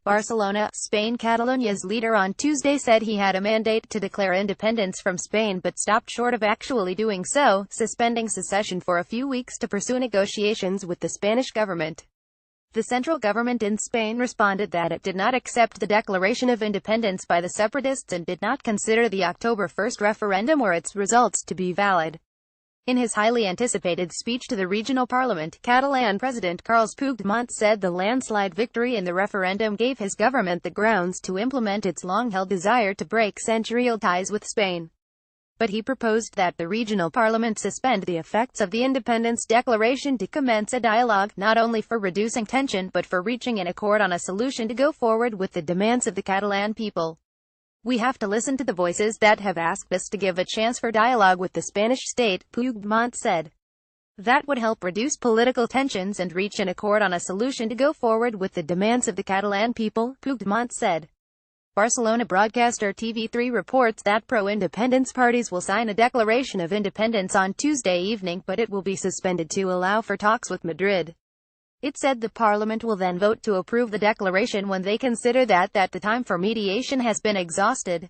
Barcelona, Spain. Catalonia's leader on Tuesday said he had a mandate to declare independence from Spain but stopped short of actually doing so, suspending secession for a few weeks to pursue negotiations with the Spanish government. The central government in Spain responded that it did not accept the declaration of independence by the separatists and did not consider the October 1 referendum or its results to be valid. In his highly anticipated speech to the regional parliament, Catalan President Carles Puigdemont said the landslide victory in the referendum gave his government the grounds to implement its long-held desire to break century-old ties with Spain. But he proposed that the regional parliament suspend the effects of the independence declaration to commence a dialogue, not only for reducing tension but for reaching an accord on a solution to go forward with the demands of the Catalan people. We have to listen to the voices that have asked us to give a chance for dialogue with the Spanish state, Puigdemont said. That would help reduce political tensions and reach an accord on a solution to go forward with the demands of the Catalan people, Puigdemont said. Barcelona broadcaster TV3 reports that pro-independence parties will sign a declaration of independence on Tuesday evening, but it will be suspended to allow for talks with Madrid. It said the parliament will then vote to approve the declaration when they consider that the time for mediation has been exhausted.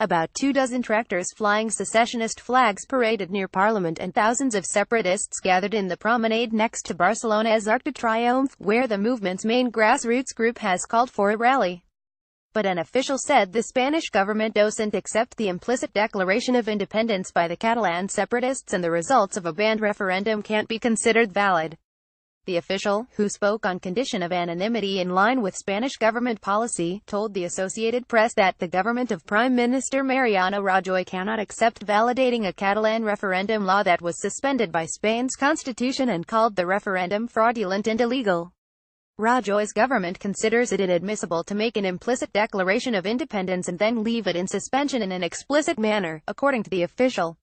About 24 tractors flying secessionist flags paraded near parliament and thousands of separatists gathered in the promenade next to Barcelona's Arc de Triomphe, where the movement's main grassroots group has called for a rally. But an official said the Spanish government doesn't accept the implicit declaration of independence by the Catalan separatists and the results of a banned referendum can't be considered valid. The official, who spoke on condition of anonymity in line with Spanish government policy, told the Associated Press that the government of Prime Minister Mariano Rajoy cannot accept validating a Catalan referendum law that was suspended by Spain's constitution and called the referendum fraudulent and illegal. Rajoy's government considers it inadmissible to make an implicit declaration of independence and then leave it in suspension in an explicit manner, according to the official.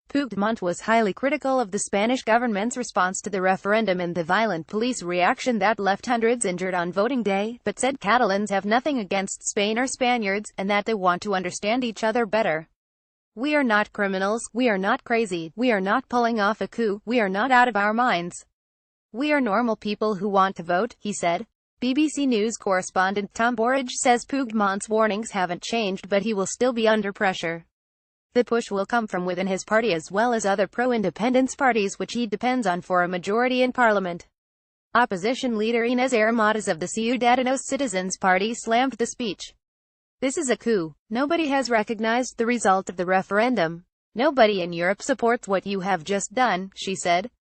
Puigdemont was highly critical of the Spanish government's response to the referendum and the violent police reaction that left hundreds injured on voting day, but said Catalans have nothing against Spain or Spaniards, and that they want to understand each other better. We are not criminals, we are not crazy, we are not pulling off a coup, we are not out of our minds. We are normal people who want to vote, he said. BBC News correspondent Tom Borage says Puigdemont's warnings haven't changed, but he will still be under pressure. The push will come from within his party as well as other pro-independence parties which he depends on for a majority in parliament. Opposition leader Inés Arrimadas of the Ciudadanos Citizens Party slammed the speech. This is a coup. Nobody has recognized the result of the referendum. Nobody in Europe supports what you have just done, she said.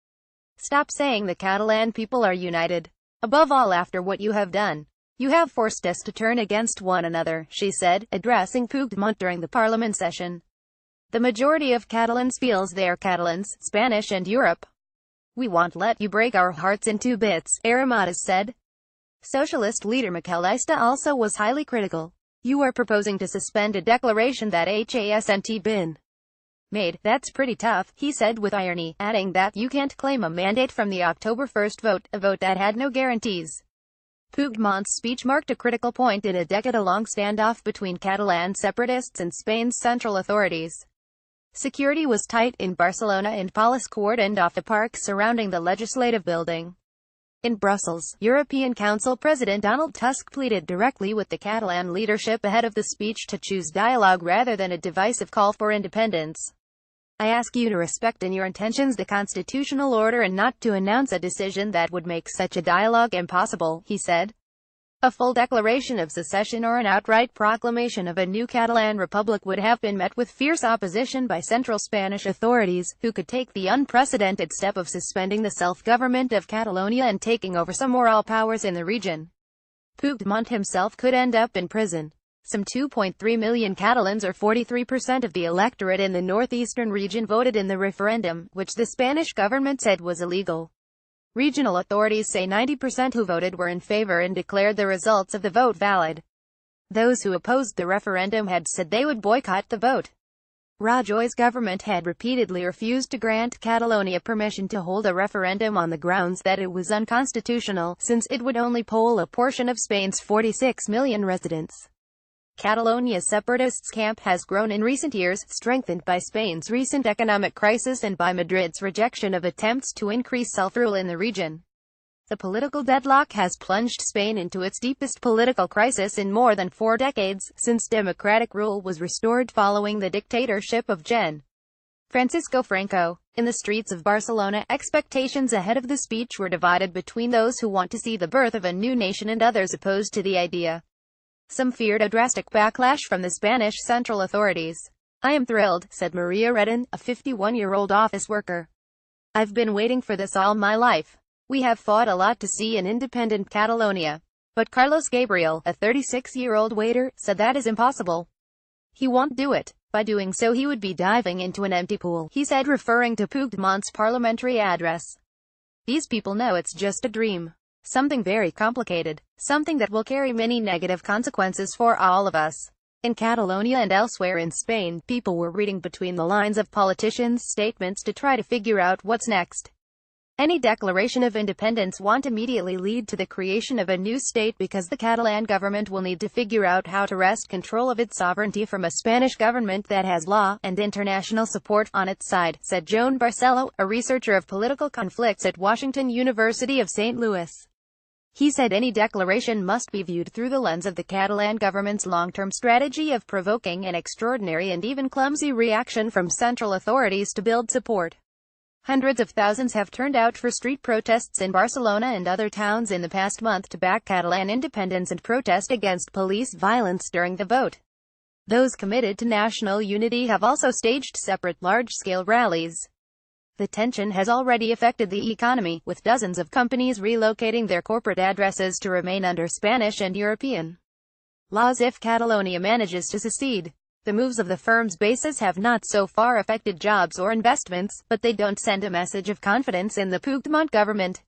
Stop saying the Catalan people are united. Above all, after what you have done. You have forced us to turn against one another, she said, addressing Puigdemont during the parliament session. The majority of Catalans feels they are Catalans, Spanish and Europe. We won't let you break our hearts in two bits, Arrimadas said. Socialist leader Miquel Iceta also was highly critical. You are proposing to suspend a declaration that hasn't been made. That's pretty tough, he said with irony, adding that you can't claim a mandate from the October 1 vote, a vote that had no guarantees. Puigdemont's speech marked a critical point in a decade-long standoff between Catalan separatists and Spain's central authorities. Security was tight in Barcelona and police cordoned off the park surrounding the legislative building. In Brussels, European Council President Donald Tusk pleaded directly with the Catalan leadership ahead of the speech to choose dialogue rather than a divisive call for independence. I ask you to respect in your intentions the constitutional order and not to announce a decision that would make such a dialogue impossible, he said. A full declaration of secession or an outright proclamation of a new Catalan republic would have been met with fierce opposition by central Spanish authorities, who could take the unprecedented step of suspending the self-government of Catalonia and taking over some or all powers in the region. Puigdemont himself could end up in prison. Some 2.3 million Catalans, or 43% of the electorate in the northeastern region, voted in the referendum, which the Spanish government said was illegal. Regional authorities say 90% who voted were in favor and declared the results of the vote valid. Those who opposed the referendum had said they would boycott the vote. Rajoy's government had repeatedly refused to grant Catalonia permission to hold a referendum on the grounds that it was unconstitutional, since it would only poll a portion of Spain's 46 million residents. Catalonia's separatists' camp has grown in recent years, strengthened by Spain's recent economic crisis and by Madrid's rejection of attempts to increase self-rule in the region. The political deadlock has plunged Spain into its deepest political crisis in more than 4 decades, since democratic rule was restored following the dictatorship of Gen. Francisco Franco. In the streets of Barcelona, expectations ahead of the speech were divided between those who want to see the birth of a new nation and others opposed to the idea. Some feared a drastic backlash from the Spanish central authorities. "I am thrilled," said Maria Redden, a 51-year-old office worker. "I've been waiting for this all my life. We have fought a lot to see an independent Catalonia." But Carlos Gabriel, a 36-year-old waiter, said that is impossible. He won't do it. By doing so he would be diving into an empty pool, he said, referring to Puigdemont's parliamentary address. "These people know it's just a dream. Something very complicated. Something that will carry many negative consequences for all of us." In Catalonia and elsewhere in Spain, people were reading between the lines of politicians' statements to try to figure out what's next. Any declaration of independence won't immediately lead to the creation of a new state because the Catalan government will need to figure out how to wrest control of its sovereignty from a Spanish government that has law and international support on its side, said Joan Barceló, a researcher of political conflicts at Washington University of St. Louis. He said any declaration must be viewed through the lens of the Catalan government's long-term strategy of provoking an extraordinary and even clumsy reaction from central authorities to build support. Hundreds of thousands have turned out for street protests in Barcelona and other towns in the past month to back Catalan independence and protest against police violence during the vote. Those committed to national unity have also staged separate, large-scale rallies. The tension has already affected the economy, with dozens of companies relocating their corporate addresses to remain under Spanish and European laws if Catalonia manages to secede. The moves of the firm's bases have not so far affected jobs or investments, but they don't send a message of confidence in the Puigdemont government.